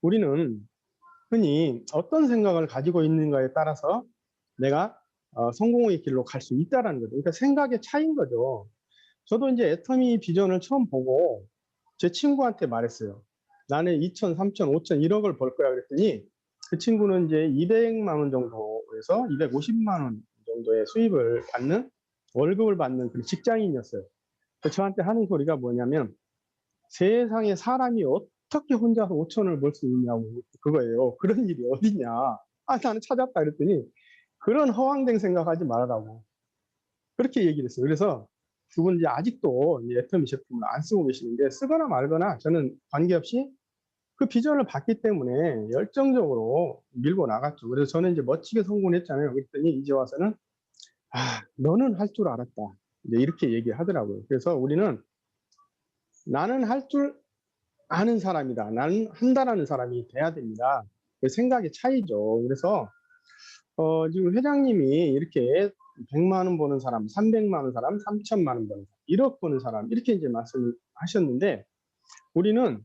우리는 흔히 어떤 생각을 가지고 있는가에 따라서 내가 성공의 길로 갈 수 있다라는 거죠. 그러니까 생각의 차이인 거죠. 저도 이제 애터미 비전을 처음 보고 제 친구한테 말했어요. 나는 2천, 3천, 5천, 1억을 벌 거야 그랬더니 그 친구는 이제 200만 원 정도에서 250만 원 정도의 수입을 받는 월급을 받는 그런 직장인이었어요. 저한테 하는 소리가 뭐냐면 세상에 사람이 어떻게 혼자서 5천을 벌 수 있냐고 그거예요. 그런 일이 어딨냐. 아, 나는 찾았다 그랬더니 그런 허황된 생각하지 말아라고 그렇게 얘기를 했어요. 그래서 그분 이제 아직도 애터미 제품을 안 쓰고 계시는데 쓰거나 말거나 저는 관계없이 그 비전을 봤기 때문에 열정적으로 밀고 나갔죠. 그래서 저는 이제 멋지게 성공했잖아요. 그랬더니 이제 와서는 아, 너는 할 줄 알았다. 이제 이렇게 얘기하더라고요. 그래서 우리는 나는 할 줄 아는 사람이다. 나는 한다라는 사람이 돼야 됩니다. 그 생각의 차이죠. 그래서 지금 회장님이 이렇게 100만 원 버는 사람, 300만 원 사람, 3천만 원 버는 사람, 1억 버는 사람 이렇게 이제 말씀을 하셨는데 우리는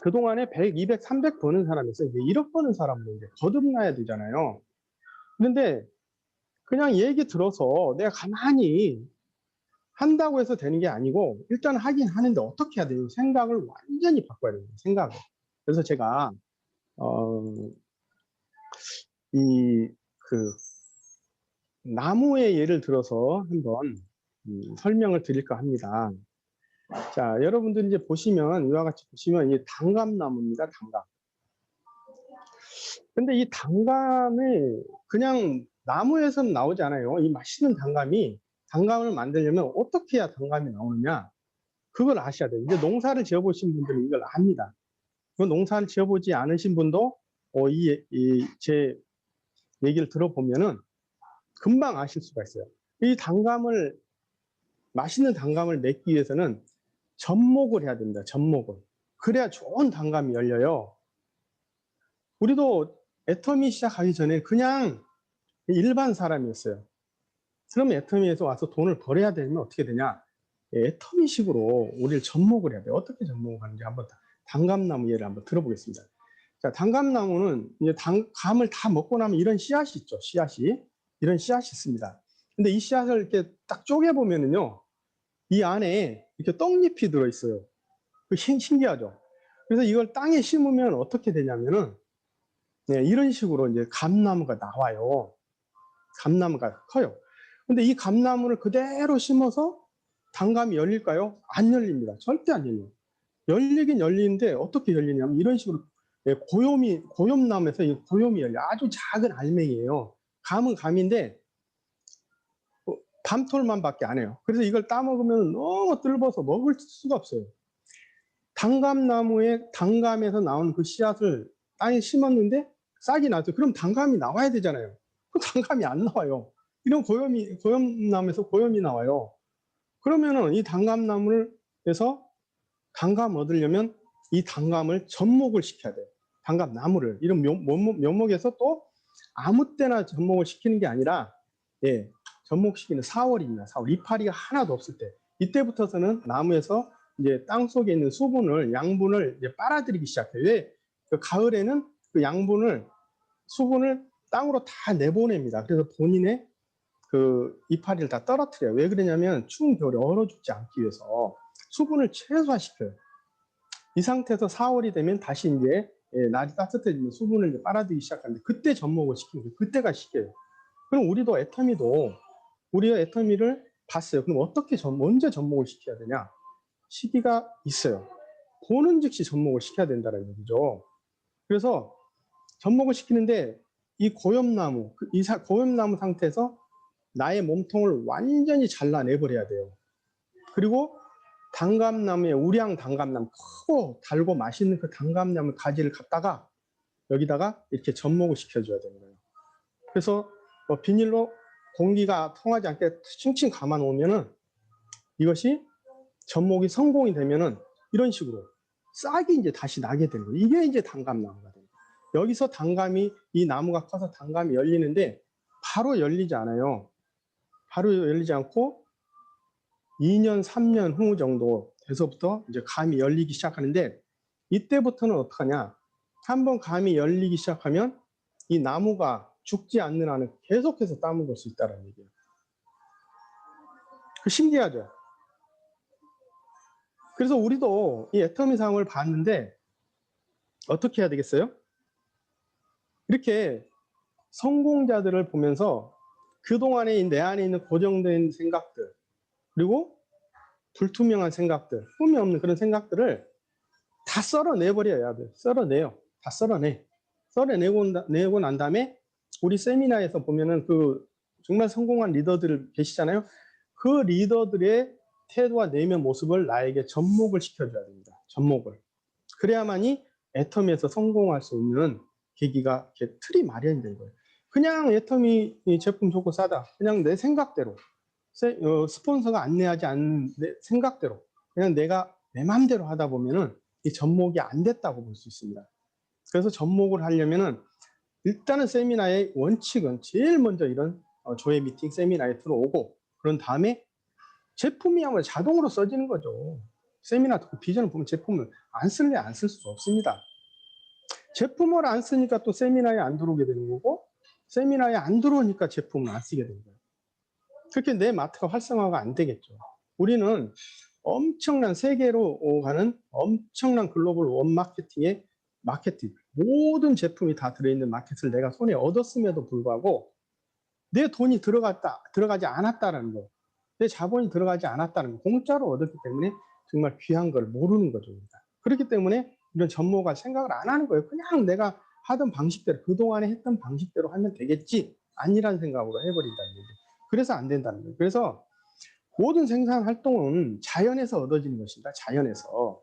그동안에 100, 200, 300 버는 사람에서 이제 1억 버는 사람으로 이제 거듭나야 되잖아요. 그런데 그냥 얘기 들어서 내가 가만히 한다고 해서 되는 게 아니고 일단 하긴 하는데 어떻게 해야 되는 생각을 완전히 바꿔야 됩니다. 생각을. 그래서 제가 어, 이 그 나무의 예를 들어서 한번 설명을 드릴까 합니다. 자, 여러분들 이제 보시면 이와 같이 보시면 이 단감나무입니다. 단감. 근데 이 단감이 그냥 나무에서는 나오지 않아요. 이 맛있는 단감이 단감을 만들려면 어떻게 해야 단감이 나오느냐? 그걸 아셔야 돼요. 이제 농사를 지어보신 분들은 이걸 압니다. 그 농사를 지어보지 않으신 분도 제 얘기를 들어보면은 금방 아실 수가 있어요. 이 단감을 맛있는 단감을 맺기 위해서는 접목을 해야 됩니다. 접목을. 그래야 좋은 단감이 열려요. 우리도 애터미 시작하기 전에 그냥 일반 사람이었어요. 그러면 애터미에서 와서 돈을 벌어야 되면 어떻게 되냐? 애터미식으로 우리를 접목을 해야 돼요. 어떻게 접목을 하는지 한번 단감나무 예를 한번 들어보겠습니다. 자, 단감나무는 이제 감을 다 먹고 나면 이런 씨앗이 있죠. 씨앗이. 이런 씨앗이 있습니다. 근데 이 씨앗을 이렇게 딱 쪼개보면은요, 이 안에 이렇게 떡잎이 들어있어요. 그 신기하죠? 그래서 이걸 땅에 심으면 어떻게 되냐면은, 네, 이런 식으로 이제 감나무가 나와요. 감나무가 커요. 근데 이 감나무를 그대로 심어서 단감이 열릴까요? 안 열립니다. 절대 안 열려요. 열리긴 열리는데 어떻게 열리냐면 이런 식으로 예, 고염나무에서 이 고염이 열려. 아주 작은 알맹이에요. 감은 감인데 밤톨만밖에 안 해요. 그래서 이걸 따먹으면 너무 뜰버서 먹을 수가 없어요. 단감에서 나온 그 씨앗을 땅에 심었는데 싹이 나죠. 그럼 단감이 나와야 되잖아요. 그 단감이 안 나와요. 이런 고염나무에서 고염이 나와요. 그러면은 이 단감나무에서 단감 얻으려면 이 단감을 접목을 시켜야 돼요. 단감나무를. 이런 묘목에서 또 아무 때나 접목을 시키는 게 아니라, 예, 접목시키는 4월입니다. 4월. 이파리가 하나도 없을 때. 이때부터서는 나무에서 이제 땅 속에 있는 양분을 이제 빨아들이기 시작해요. 왜? 그 가을에는 그 수분을 땅으로 다 내보냅니다. 그래서 본인의 그 이파리를 다 떨어뜨려요. 왜 그러냐면 추운 겨울에 얼어 죽지 않기 위해서 수분을 최소화시켜요. 이 상태에서 4월이 되면 다시 이제 날이 따뜻해지면 수분을 이제 빨아들이기 시작하는데 그때 접목을 시키는 거예요. 그때가 시기예요. 그럼 우리가 애터미를 봤어요. 그럼 언제 접목을 시켜야 되냐? 시기가 있어요. 보는 즉시 접목을 시켜야 된다는 얘기죠. 그래서 접목을 시키는데 이 고염나무 상태에서 나의 몸통을 완전히 잘라내버려야 돼요. 그리고 우량 단감나무, 크고 달고 맛있는 그 단감나무 가지를 갖다가 여기다가 이렇게 접목을 시켜줘야 되는 거예요. 그래서 비닐로 공기가 통하지 않게 칭칭 감아 놓으면은 이것이 접목이 성공이 되면은 이런 식으로 싹이 이제 다시 나게 되는 거예요. 이게 이제 단감나무가 됩니다. 여기서 이 나무가 커서 단감이 열리는데 바로 열리지 않아요. 바로 열리지 않고 2년, 3년 후 정도 돼서부터 이제 감이 열리기 시작하는데 이때부터는 어떡하냐? 한번 감이 열리기 시작하면 이 나무가 죽지 않는 한은 계속해서 따먹을 수 있다는 얘기예요. 신기하죠? 그래서 우리도 이 애터미 상을 봤는데 어떻게 해야 되겠어요? 이렇게 성공자들을 보면서 그동안에 내 안에 있는 고정된 생각들, 그리고 불투명한 생각들, 꿈이 없는 그런 생각들을 다 썰어내버려야 돼요. 썰어내요. 다 썰어내. 썰어내고 난 다음에 우리 세미나에서 보면은 그 정말 성공한 리더들 계시잖아요. 그 리더들의 태도와 내면 모습을 나에게 접목을 시켜줘야 됩니다. 접목을. 그래야만이 애터미에서 성공할 수 있는 계기가, 틀이 마련이 된 거예요. 그냥 애터미 제품 좋고 싸다. 그냥 내 생각대로, 스폰서가 안내하지 않는 내 생각대로, 그냥 내가 내 마음대로 하다 보면은 이 접목이 안 됐다고 볼 수 있습니다. 그래서 접목을 하려면은 일단은 세미나의 원칙은 제일 먼저 이런 조회 미팅 세미나에 들어오고, 그런 다음에 제품이야말로 자동으로 써지는 거죠. 세미나 듣고 비전을 보면 제품을 안 쓸래 안 쓸 수 없습니다. 제품을 안 쓰니까 또 세미나에 안 들어오게 되는 거고, 세미나에 안 들어오니까 제품을 안 쓰게 되는 거예요. 그렇게 내 마트가 활성화가 안 되겠죠. 우리는 엄청난 세계로 가는 엄청난 글로벌 원 마케팅의 마케팅, 모든 제품이 다 들어있는 마켓을 내가 손에 얻었음에도 불구하고 내 돈이 들어가지 않았다는 거, 내 자본이 들어가지 않았다는 거, 공짜로 얻었기 때문에 정말 귀한 걸 모르는 거죠. 그렇기 때문에 이런 전문가 생각을 안 하는 거예요. 그냥 내가 하던 방식대로, 그동안에 했던 방식대로 하면 되겠지, 아니란 생각으로 해버린다는 거죠. 그래서 안 된다는 거예요. 그래서 모든 생산 활동은 자연에서 얻어지는 것입니다. 자연에서.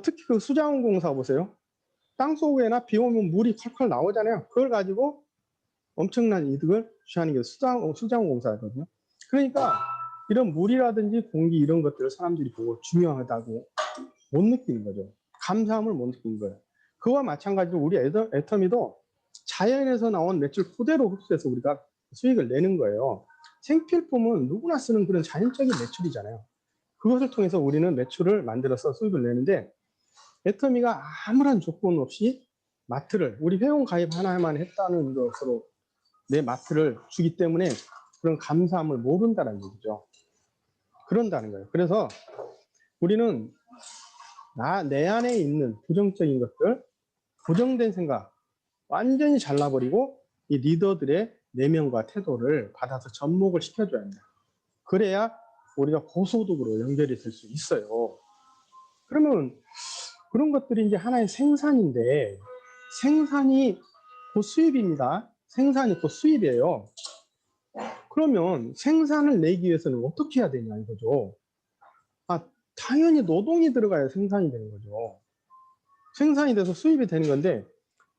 특히 그 수자원공사 보세요. 땅속에나 비 오면 물이 콸콸 나오잖아요. 그걸 가지고 엄청난 이득을 취하는 게 수자원공사거든요. 그러니까 이런 물이라든지 공기 이런 것들을 사람들이 보고 중요하다고 못 느끼는 거죠. 감사함을 못 느끼는 거예요. 그와 마찬가지로 우리 애터미도 자연에서 나온 매출 그대로 흡수해서 우리가 수익을 내는 거예요. 생필품은 누구나 쓰는 그런 자연적인 매출이잖아요. 그것을 통해서 우리는 매출을 만들어서 수익을 내는데, 애터미가 아무런 조건 없이 마트를, 우리 회원 가입 하나만 했다는 것으로 내 마트를 주기 때문에 그런 감사함을 모른다는 얘기죠. 그런다는 거예요. 그래서 우리는 내 안에 있는 부정적인 것들, 고정된 생각 완전히 잘라버리고 이 리더들의 내면과 태도를 받아서 접목을 시켜줘야 합니다. 그래야 우리가 고소득으로 연결이 될 수 있어요. 그러면 그런 것들이 이제 하나의 생산인데, 생산이 곧 수입입니다. 생산이 곧 수입이에요. 그러면 생산을 내기 위해서는 어떻게 해야 되냐 이거죠. 당연히 노동이 들어가야 생산이 되는 거죠. 생산이 돼서 수입이 되는 건데,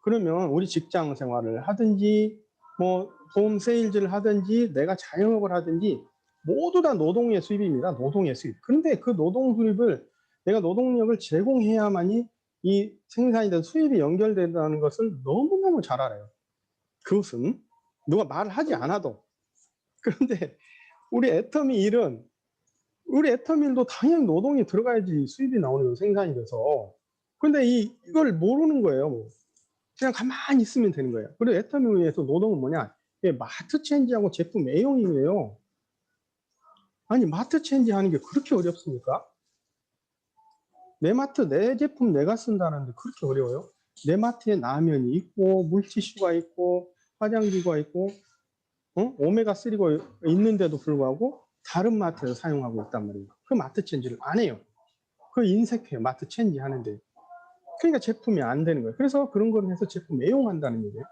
그러면 우리 직장 생활을 하든지 뭐 홈 세일즈를 하든지 내가 자영업을 하든지 모두 다 노동의 수입입니다. 노동의 수입. 그런데 그 노동 수입을 내가 노동력을 제공해야만이 이 생산이 된 수입이 연결된다는 것을 너무너무 잘 알아요. 그것은 누가 말을 하지 않아도. 그런데 우리 애터미 일은, 우리 애터미 일도 당연히 노동이 들어가야지 수입이 나오는 거예요. 생산이 돼서. 근데 이걸 모르는 거예요. 그냥 가만히 있으면 되는 거예요. 그리고 애터미에서 노동은 뭐냐? 마트 체인지하고 제품 애용이에요. 아니, 마트 체인지 하는 게 그렇게 어렵습니까? 내 마트, 내 제품 내가 쓴다는데 그렇게 어려워요? 내 마트에 라면이 있고, 물티슈가 있고, 화장지가 있고, 오메가3가 있는데도 불구하고 다른 마트에서 사용하고 있단 말이에요. 그 마트 체인지를 안 해요. 그 인색해요. 마트 체인지 하는데. 그러니까 제품이 안 되는 거예요. 그래서 그런 거를 해서 제품 애용한다는 얘기예요.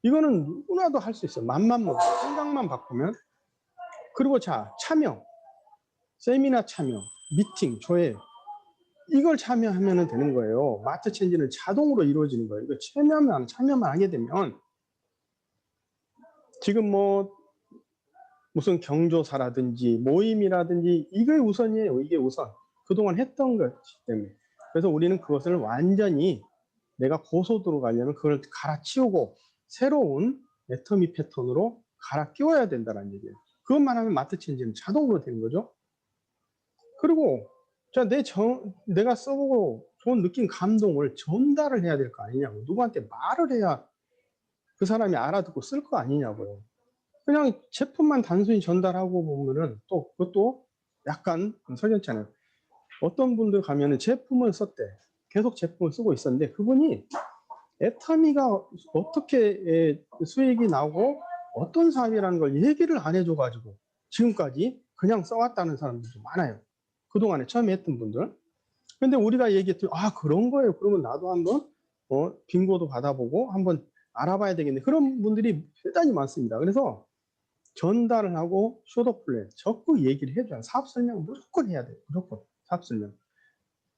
이거는 누구나도 할 수 있어요. 맘만 먹고 생각만 바꾸면. 그리고 자, 참여, 세미나 참여, 미팅, 조회, 이걸 참여하면 되는 거예요. 마트 체인지는 자동으로 이루어지는 거예요. 이거 참여만 하게 되면, 지금 뭐 무슨 경조사라든지 모임이라든지 이게 우선이에요. 이게 우선. 그동안 했던 것이기 때문에. 그래서 우리는 그것을 완전히 내가 고소도로 가려면 그걸 갈아치우고 새로운 애터미 패턴으로 갈아 끼워야 된다는 얘기예요. 그것만 하면 마트 체인지는 자동으로 되는 거죠. 그리고 자, 내가 써보고 돈 느낀 감동을 전달을 해야 될 거 아니냐고. 누구한테 말을 해야 그 사람이 알아듣고 쓸 거 아니냐고요. 그냥 제품만 단순히 전달하고 보면은 또 그것도 약간 석연치 않아요. 어떤 분들 가면은 제품을 썼대. 계속 제품을 쓰고 있었는데 그분이 애터미가 어떻게 수익이 나고 어떤 사업이라는 걸 얘기를 안 해줘 가지고 지금까지 그냥 써왔다는 사람들도 많아요. 그동안에 처음에 했던 분들. 근데 우리가 얘기했더니 아 그런 거예요. 그러면 나도 한번 빙고도 받아보고 한번 알아봐야 되겠네. 그런 분들이 대단히 많습니다. 그래서 전달을 하고 쇼더 플랜 적극 얘기를 해줘야 사업 설명 무조건 해야 돼요. 무조건 사업 설명.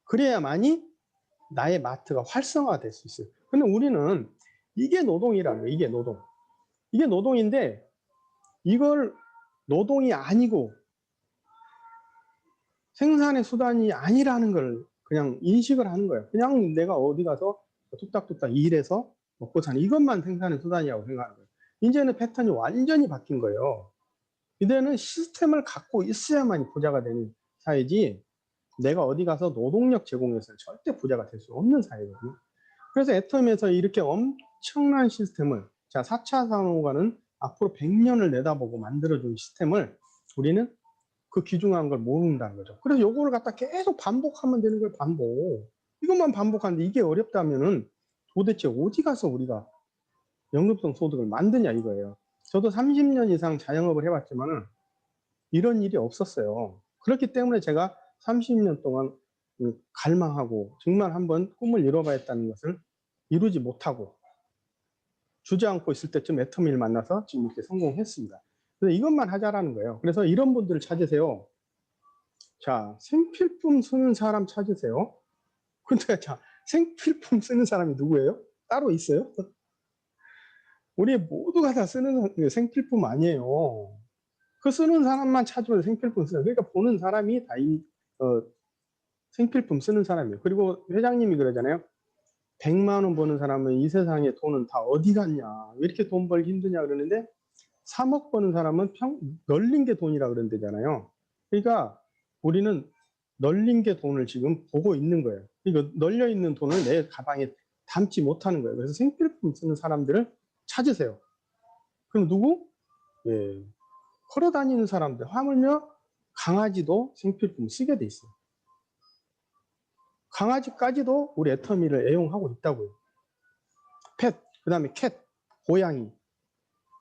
그래야만이 나의 마트가 활성화될 수 있어요. 근데 우리는 이게 노동이라는 거예요. 이게 노동. 이게 노동인데 이걸 노동이 아니고 생산의 수단이 아니라는 걸 그냥 인식을 하는 거예요. 그냥 내가 어디 가서 뚝딱뚝딱 일해서 먹고 사는 이것만 생산의 수단이라고 생각하는 거예요. 이제는 패턴이 완전히 바뀐 거예요. 이제는 시스템을 갖고 있어야만 부자가 되는 사회지 내가 어디 가서 노동력 제공해서는 절대 부자가 될 수 없는 사회거든요. 그래서 애텀에서 이렇게 엄청난 시스템을 자 4차 산업화는 앞으로 100년을 내다보고 만들어준 시스템을 우리는 그 귀중한 걸 모른다는 거죠. 그래서 요거를 갖다 계속 반복하면 되는 거예요. 반복. 이것만 반복하는데 이게 어렵다면은 도대체 어디 가서 우리가 연금성 소득을 만드냐 이거예요. 저도 30년 이상 자영업을 해봤지만은 이런 일이 없었어요. 그렇기 때문에 제가 30년 동안 갈망하고 정말 한번 꿈을 이뤄봐야겠다는 것을 이루지 못하고 주저앉고 있을 때쯤 애터미를 만나서 지금 이렇게 성공했습니다. 그래서 이것만 하자라는 거예요. 그래서 이런 분들을 찾으세요. 자, 생필품 쓰는 사람 찾으세요. 근데 자, 생필품 쓰는 사람이 누구예요? 따로 있어요? 우리 모두가 다 쓰는 생필품 아니에요. 그 쓰는 사람만 찾으면 생필품 쓰는 그러니까 보는 사람이 다 생필품 쓰는 사람이에요. 그리고 회장님이 그러잖아요. 100만 원 버는 사람은 이 세상에 돈은 다 어디 갔냐. 왜 이렇게 돈 벌기 힘드냐 그러는데 3억 버는 사람은 널린 게 돈이라 그런대잖아요. 그러니까 우리는 널린 게 돈을 지금 보고 있는 거예요. 그러니까 널려 있는 돈을 내 가방에 담지 못하는 거예요. 그래서 생필품 쓰는 사람들을 찾으세요. 그럼 누구? 예, 걸어 다니는 사람들. 하물며 강아지도 생필품 쓰게 돼 있어요. 강아지까지도 우리 애터미를 애용하고 있다고요. 펫, 그 다음에 캣, 고양이.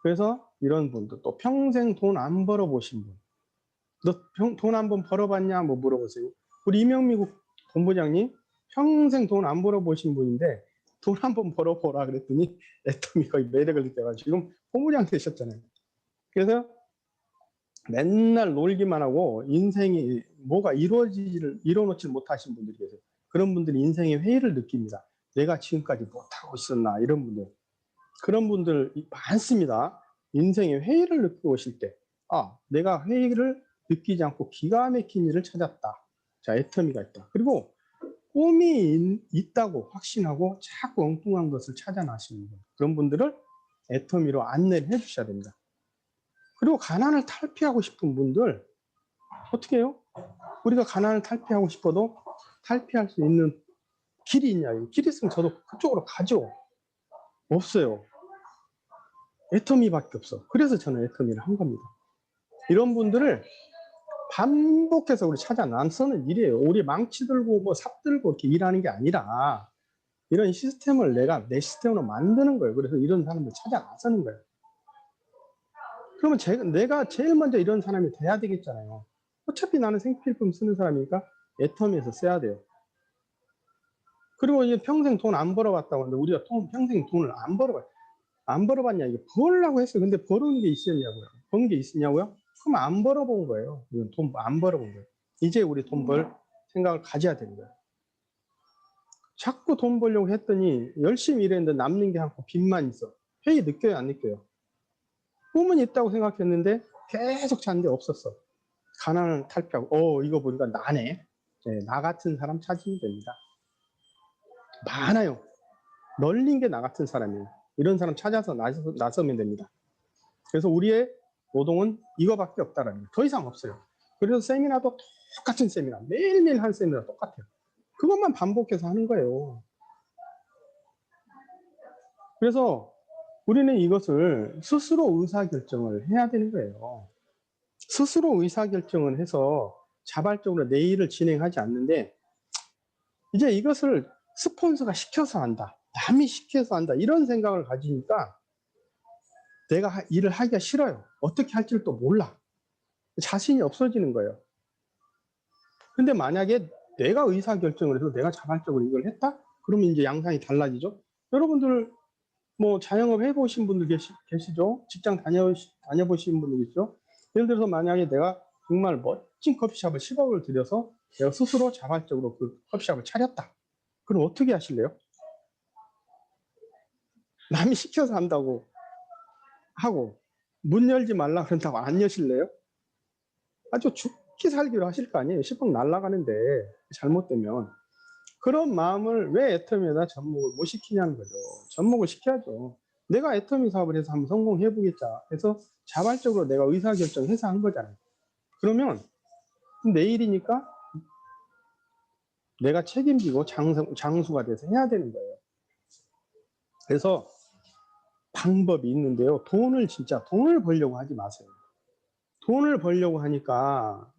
그래서 이런 분들 또 평생 돈 안 벌어보신 분. 너 돈 한 번 벌어봤냐? 뭐 물어보세요. 우리 이명미국 본부장님 평생 돈 안 벌어보신 분인데 돈 한 번 벌어보라 그랬더니 애터미 거의 매력을 느껴가지고 지금 본부장 되셨잖아요. 그래서 맨날 놀기만 하고 인생이 뭐가 이뤄놓지 못하신 분들이 계세요. 그런 분들이 인생의 회의를 느낍니다. 내가 지금까지 못하고 있었나 이런 분들. 그런 분들 많습니다. 인생의 회의를 느끼고 오실 때 내가 회의를 느끼지 않고 기가 막힌 일을 찾았다. 자, 애터미가 있다. 그리고 꿈이 있다고 확신하고 자꾸 엉뚱한 것을 찾아 나시는 분. 그런 분들을 애터미로 안내를 해 주셔야 됩니다. 그리고 가난을 탈피하고 싶은 분들 어떻게 해요? 우리가 가난을 탈피하고 싶어도 탈피할 수 있는 길이 있냐? 길 있으면 저도 그쪽으로 가죠. 없어요. 애터미밖에 없어. 그래서 저는 애터미를 한 겁니다. 이런 분들을 반복해서 우리 찾아 나서는 일이에요. 우리 망치 들고 뭐 삽 들고 이렇게 일하는 게 아니라 이런 시스템을 내가 내 시스템으로 만드는 거예요. 그래서 이런 사람들 찾아 나서는 거예요. 그러면 내가 제일 먼저 이런 사람이 돼야 되겠잖아요. 어차피 나는 생필품 쓰는 사람이니까 애터미에서 써야 돼요. 그리고 이제 평생 돈 안 벌어봤다고 하는데 우리가 평생 돈을 안 벌어봤냐 이게 벌려고 했어요. 근데 벌은 게 있었냐고요. 번 게 있었냐고요? 그럼 안 벌어본 거예요. 돈 안 벌어본 거예요. 이제 우리 돈 벌 생각을 가져야 되는 거예요. 자꾸 돈 벌려고 했더니 열심히 일했는데 남는 게 한고 빚만 있어. 회의 느껴요, 안 느껴요? 꿈은 있다고 생각했는데 계속 잤는데 없었어. 가난을 탈피하고 이거 보니까 나네. 네, 나 같은 사람 찾으면 됩니다. 많아요. 널린 게 나 같은 사람이에요. 이런 사람 찾아서 나서면 됩니다. 그래서 우리의 노동은 이거밖에 없다라는 거예요. 더 이상 없어요. 그래서 세미나도 똑같은 세미나 매일매일 한 세미나 똑같아요. 그것만 반복해서 하는 거예요. 그래서 우리는 이것을 스스로 의사결정을 해야 되는 거예요. 스스로 의사결정을 해서 자발적으로 내 일을 진행하지 않는데 이제 이것을 스폰서가 시켜서 한다. 남이 시켜서 한다. 이런 생각을 가지니까 내가 일을 하기가 싫어요. 어떻게 할지를 또 몰라. 자신이 없어지는 거예요. 근데 만약에 내가 의사결정을 해서 내가 자발적으로 이걸 했다? 그러면 이제 양상이 달라지죠. 여러분들 뭐 자영업 해보신 분들 계시죠? 직장 다녀보신 분들 계시죠? 예를 들어서 만약에 내가 정말 멋진 커피숍을 10억을 들여서 내가 스스로 자발적으로 그 커피숍을 차렸다. 그럼 어떻게 하실래요? 남이 시켜서 한다고 하고 문 열지 말라 그런다고 안 여실래요? 아주 죽기 살기로 하실 거 아니에요. 10억 날라가는데 잘못되면. 그런 마음을 왜 애터미에다 접목을 못 시키냐는 거죠. 접목을 시켜야죠. 내가 애터미 사업을 해서 한번 성공해보겠자 해서 자발적으로 내가 의사결정해서 한 거잖아요. 그러면 내일이니까 내가 책임지고 장수가 돼서 해야 되는 거예요. 그래서 방법이 있는데요. 돈을 벌려고 하지 마세요. 돈을 벌려고 하니까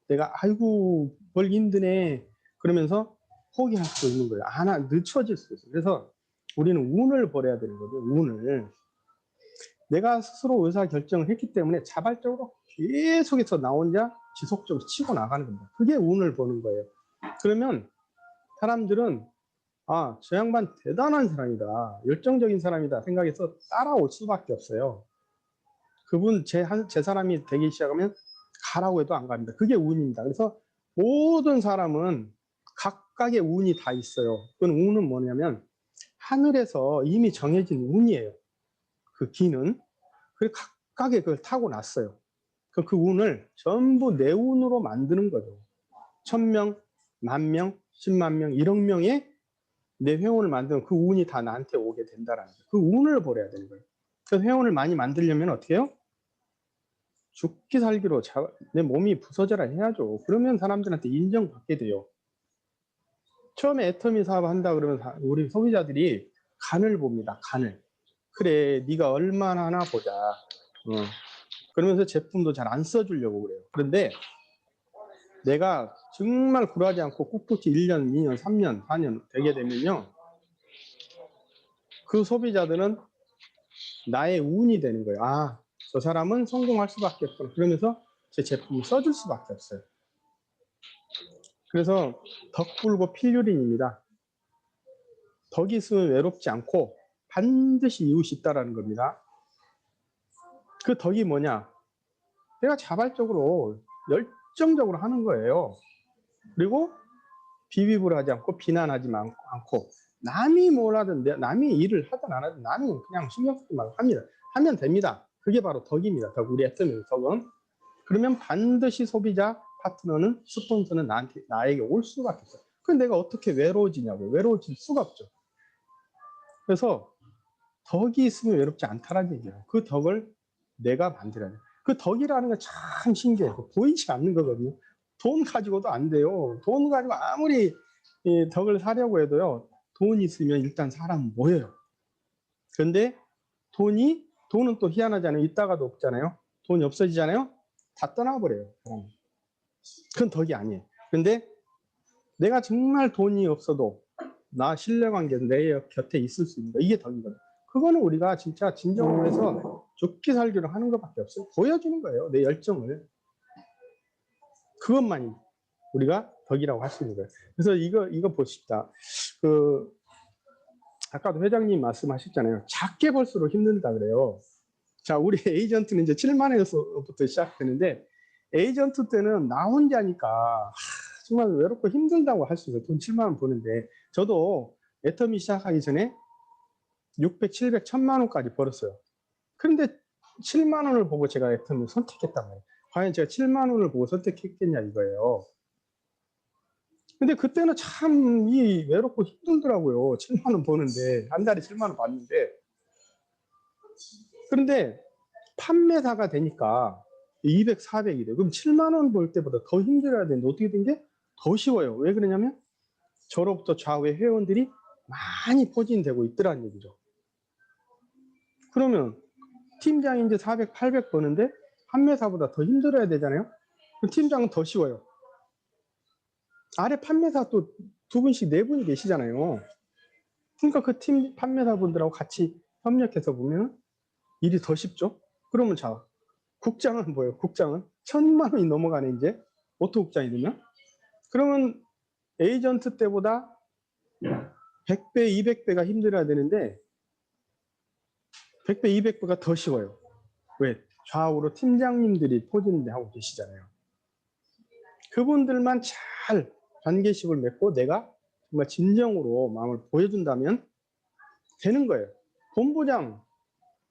내가 아이고 벌기 힘드네 그러면서 포기할 수 있는 거예요. 하나 늦춰질 수 있어요. 그래서 우리는 운을 벌여야 되는 거죠. 운을. 내가 스스로 의사결정을 했기 때문에 자발적으로 계속해서 나 혼자 지속적으로 치고 나가는 겁니다. 그게 운을 버는 거예요. 그러면 사람들은 아, 저 양반 대단한 사람이다. 열정적인 사람이다 생각해서 따라올 수밖에 없어요. 그분 제 사람이 되기 시작하면 가라고 해도 안 갑니다. 그게 운입니다. 그래서 모든 사람은 각각의 운이 다 있어요. 그 운은 뭐냐면 하늘에서 이미 정해진 운이에요. 그 기는. 그리고 각각의 그걸 타고났어요. 그 운을 전부 내 운으로 만드는 거죠. 1000명, 10,000명, 10만 명, 1억 명의 내 회원을 만들면 그 운이 다 나한테 오게 된다라는 거예요. 그 운을 벌여야 되는 거예요. 그래서 회원을 많이 만들려면 어떻게 해요? 죽기 살기로 내 몸이 부서져라 해야죠. 그러면 사람들한테 인정받게 돼요. 처음에 애터미 사업 한다 그러면 우리 소비자들이 간을 봅니다. 간을. 그래, 네가 얼마나 하나 보자. 그러면서 제품도 잘 안 써주려고 그래요. 그런데 내가 정말 굴하지 않고 꿋꿋이 1년, 2년, 3년, 4년 되게 되면요. 그 소비자들은 나의 운이 되는 거예요. 아, 저 사람은 성공할 수밖에 없구나. 그러면서 제 제품을 써줄 수밖에 없어요. 그래서 덕불고 필유린입니다. 덕이 있으면 외롭지 않고 반드시 이웃이 있다라는 겁니다. 그 덕이 뭐냐? 내가 자발적으로 열정적으로 하는 거예요. 그리고 비비을 하지 않고 비난하지 않고 남이 뭘 하든 남이 일을 하든 안 하든 나는 그냥 신경 쓰지 말고 합니다. 하면 됩니다. 그게 바로 덕입니다. 덕, 우리 애터미 덕은. 그러면 반드시 소비자, 파트너는, 스폰서는 나에게 올 수밖에 없어요. 그럼 내가 어떻게 외로워지냐고요. 외로워질 수가 없죠. 그래서 덕이 있으면 외롭지 않다라는 얘기예요. 그 덕을 내가 만들어야 돼요. 그 덕이라는 건 참 신기해요. 보이지 않는 거거든요. 돈 가지고도 안 돼요. 돈 가지고 아무리 이 덕을 사려고 해도요. 돈이 있으면 일단 사람은 모여요. 그런데 돈은 또 희한하잖아요. 있다가도 없잖아요. 돈이 없어지잖아요. 다 떠나버려요. 그건 덕이 아니에요. 근데 내가 정말 돈이 없어도 나 신뢰관계에서 내 곁에 있을 수 있는 거 이게 덕이거든요. 그거는 우리가 진짜 진정으로 해서 죽기 살기로 하는 것밖에 없어요. 보여주는 거예요. 내 열정을. 그것만이 우리가 덕이라고 할 수 있는 거예요. 그래서 이거 보십시다. 아까도 회장님 말씀하셨잖아요. 작게 벌수록 힘든다 그래요. 자, 우리 에이전트는 이제 7만 원에서부터 시작되는데 에이전트 때는 나 혼자니까 정말 외롭고 힘들다고 할 수 있어요. 돈 7만 원 버는데 저도 애터미 시작하기 전에 600, 700, 1000만 원까지 벌었어요. 그런데 7만 원을 보고 제가 애터미를 선택했단 말이에요. 과연 제가 7만 원을 보고 선택했겠냐 이거예요. 근데 그때는 참 외롭고 힘들더라고요. 7만 원 버는데 한 달에 7만 원 받는데 그런데 판매사가 되니까 200, 400이 돼요. 그럼 7만 원 벌 때보다 더 힘들어야 되는데 어떻게 된 게 더 쉬워요. 왜 그러냐면 저로부터 좌우의 회원들이 많이 포진되고 있더란 얘기죠. 그러면 팀장이 이제 400, 800 버는데 판매사보다 더 힘들어야 되잖아요. 그럼 팀장은 더 쉬워요. 아래 판매사 또 2분씩 4분이 계시잖아요. 그러니까 그 팀 판매사분들하고 같이 협력해서 보면 일이 더 쉽죠. 그러면 자, 국장은 뭐예요? 국장은 1,000만 원이 넘어가네 이제 오토국장이 되면. 그러면 에이전트 때보다 100배, 200배가 힘들어야 되는데 100배, 200배가 더 쉬워요. 왜? 좌우로 팀장님들이 포진을 하고 계시잖아요. 그분들만 잘 관계식을 맺고 내가 정말 진정으로 마음을 보여준다면 되는 거예요.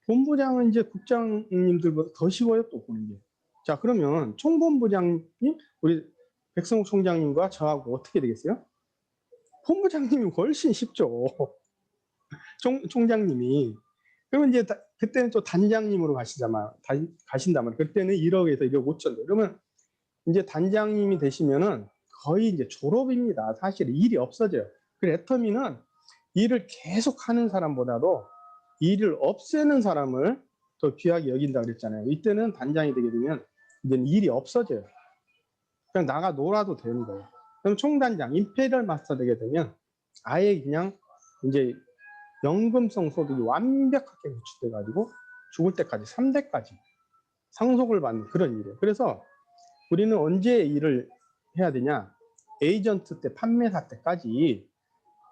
본부장은 이제 국장님들보다 더 쉬워요, 또 보는 게. 자, 그러면 총본부장님, 우리 백성욱 총장님과 저하고 어떻게 되겠어요? 본부장님이 훨씬 쉽죠. 총장님이. 그러면 이제 그때는 또 단장님으로 가신다면 그때는 1억에서 1억 5천. 그러면 이제 단장님이 되시면은 거의 이제 졸업입니다. 사실 일이 없어져요. 그래서 애터미는 일을 계속 하는 사람보다도 일을 없애는 사람을 더 귀하게 여긴다 그랬잖아요. 이때는 단장이 되게 되면 이제는 일이 없어져요. 그냥 나가 놀아도 되는 거예요. 그럼 총단장, 임페리얼 마스터 되게 되면 아예 그냥 이제 연금성 소득이 완벽하게 구축돼 가지고 죽을 때까지 3대까지 상속을 받는 그런 일이에요. 그래서 우리는 언제 일을 해야 되냐? 에이전트 때, 판매사 때까지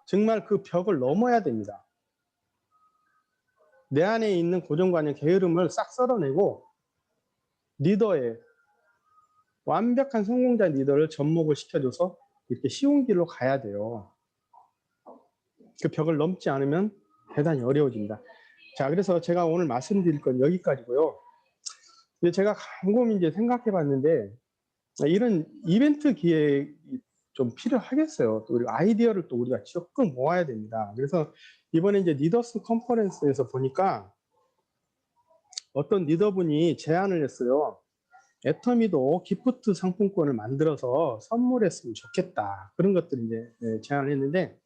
정말 그 벽을 넘어야 됩니다. 내 안에 있는 고정관념, 게으름을 싹 썰어내고 리더의 완벽한 성공자 리더를 접목을 시켜줘서 이렇게 쉬운 길로 가야 돼요. 그 벽을 넘지 않으면 대단히 어려워집니다. 자, 그래서 제가 오늘 말씀드릴 건 여기까지고요. 이제 제가 곰곰이 이제 생각해 봤는데 이런 이벤트 기획이 좀 필요하겠어요. 또 우리 아이디어를 또 우리가 적극 모아야 됩니다. 그래서 이번에 이제 리더스 컨퍼런스에서 보니까 어떤 리더분이 제안을 했어요. 애터미도 기프트 상품권을 만들어서 선물했으면 좋겠다. 그런 것들을 이제 제안을 했는데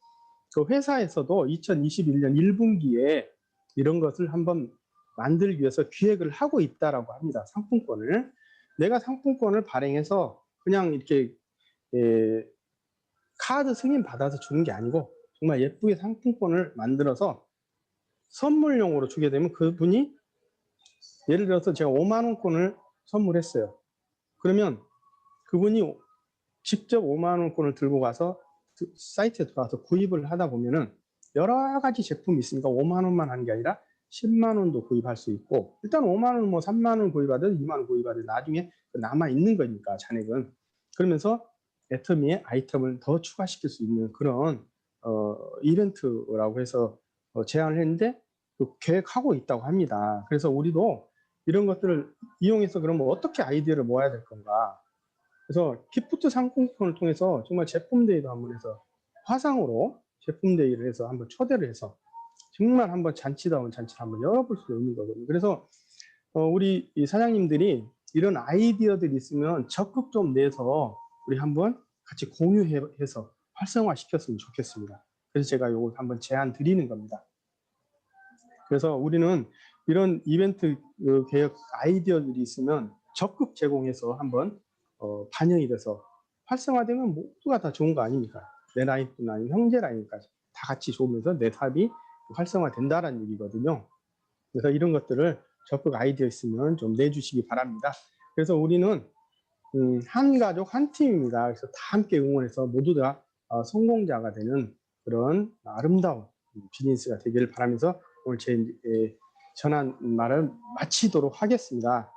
그 회사에서도 2021년 1분기에 이런 것을 한번 만들기 위해서 기획을 하고 있다라고 합니다. 상품권을. 내가 상품권을 발행해서 그냥 이렇게 카드 승인 받아서 주는 게 아니고 정말 예쁘게 상품권을 만들어서 선물용으로 주게 되면 그분이 예를 들어서 제가 5만 원권을 선물했어요. 그러면 그분이 직접 5만 원권을 들고 가서 사이트에 들어가서 구입을 하다 보면은 여러 가지 제품이 있으니까 5만 원만 하는 게 아니라 10만 원도 구입할 수 있고 일단 5만 원, 뭐 3만 원 구입하든 2만 원 구입하든 나중에 남아 있는 거니까 잔액은. 그러면서 애터미의 아이템을 더 추가시킬 수 있는 그런 이벤트라고 해서 제안을 했는데 계획하고 있다고 합니다. 그래서 우리도 이런 것들을 이용해서 그러면 어떻게 아이디어를 모아야 될 건가. 그래서 기프트 상품권을 통해서 정말 제품 데이도 한번 해서 화상으로 제품 데이를 해서 한번 초대를 해서 정말 한번 잔치다운 잔치를 한번 열어볼 수 있는 거거든요. 그래서 우리 이 사장님들이 이런 아이디어들이 있으면 적극 좀 내서 우리 한번 같이 공유해서 활성화 시켰으면 좋겠습니다. 그래서 제가 이거 한번 제안 드리는 겁니다. 그래서 우리는 이런 이벤트 계획 아이디어들이 있으면 적극 제공해서 한번 반영이 돼서 활성화되면 모두가 다 좋은 거 아닙니까? 내 라인뿐 아니라 형제 라인까지 다 같이 좋으면서 내 사업이 활성화된다라는 얘기거든요. 그래서 이런 것들을 적극 아이디어 있으면 좀 내주시기 바랍니다. 그래서 우리는 한 가족 한 팀입니다. 그래서 다 함께 응원해서 모두 다 성공자가 되는 그런 아름다운 비즈니스가 되기를 바라면서 오늘 제 전한 말을 마치도록 하겠습니다.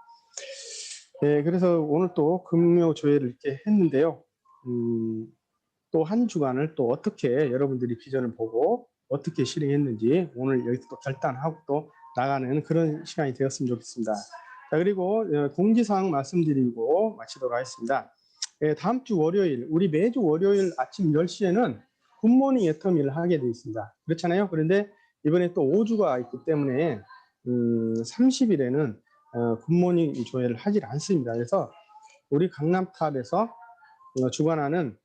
네, 그래서 오늘 또 금요조회를 이렇게 했는데요. 또 한 주간을 또 어떻게 여러분들이 비전을 보고 어떻게 실행했는지 오늘 여기서 또 결단하고 또 나가는 그런 시간이 되었으면 좋겠습니다. 자, 그리고 공지사항 말씀드리고 마치도록 하겠습니다. 다음 주 월요일, 우리 매주 월요일 아침 10시에는 굿모닝 애터미를 하게 되어 있습니다. 그렇잖아요. 그런데 이번에 또 5주가 있기 때문에 30일에는 굿모닝 조회를 하질 않습니다. 그래서 우리 강남탑에서 주관하는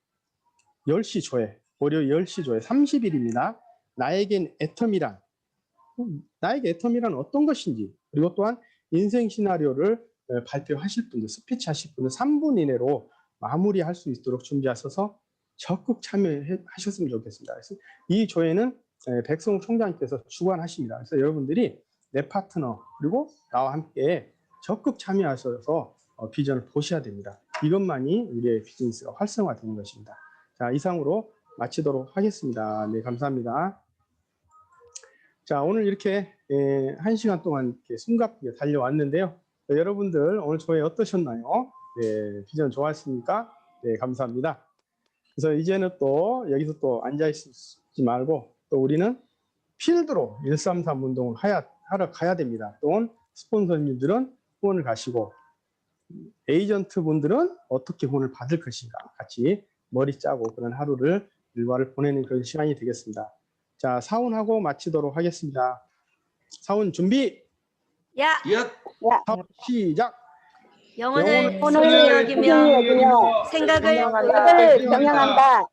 10시 조회, 고려 10시조에 30일입니다. 나에겐 애텀이란 어떤 것인지, 그리고 또한 인생 시나리오를 발표하실 분들, 스피치 하실 분들 3분 이내로 마무리할 수 있도록 준비하셔서 적극 참여하셨으면 좋겠습니다. 그래서 이 조회는 백성욱 총장님께서 주관하십니다. 그래서 여러분들이 내 파트너 그리고 나와 함께 적극 참여하셔서 비전을 보셔야 됩니다. 이것만이 우리의 비즈니스가 활성화되는 것입니다. 자, 이상으로 마치도록 하겠습니다. 네, 감사합니다. 자, 오늘 이렇게 1시간 동안 이렇게 숨가쁘게 달려왔는데요. 여러분들 오늘 조회 어떠셨나요? 네, 비전 좋았습니까? 네, 감사합니다. 그래서 이제는 또 여기서 또 앉아있지 말고 또 우리는 필드로 133 운동을 하러 가야 됩니다. 또는 스폰서님들은 후원을 가시고 에이전트 분들은 어떻게 후원을 받을 것인가 같이 머리 짜고 그런 하루를 일과를 보내는 그런 시간이 되겠습니다. 자, 사운하고 마치도록 하겠습니다. 사운 준비. 야, 사운 시작. 영혼을 영혼을 소중히 여기며 여기며 생각을 경영한다.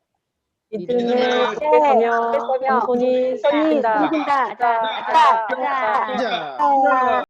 믿음을 세며 손이 손이 생긴다. 생긴다. 가자. 자.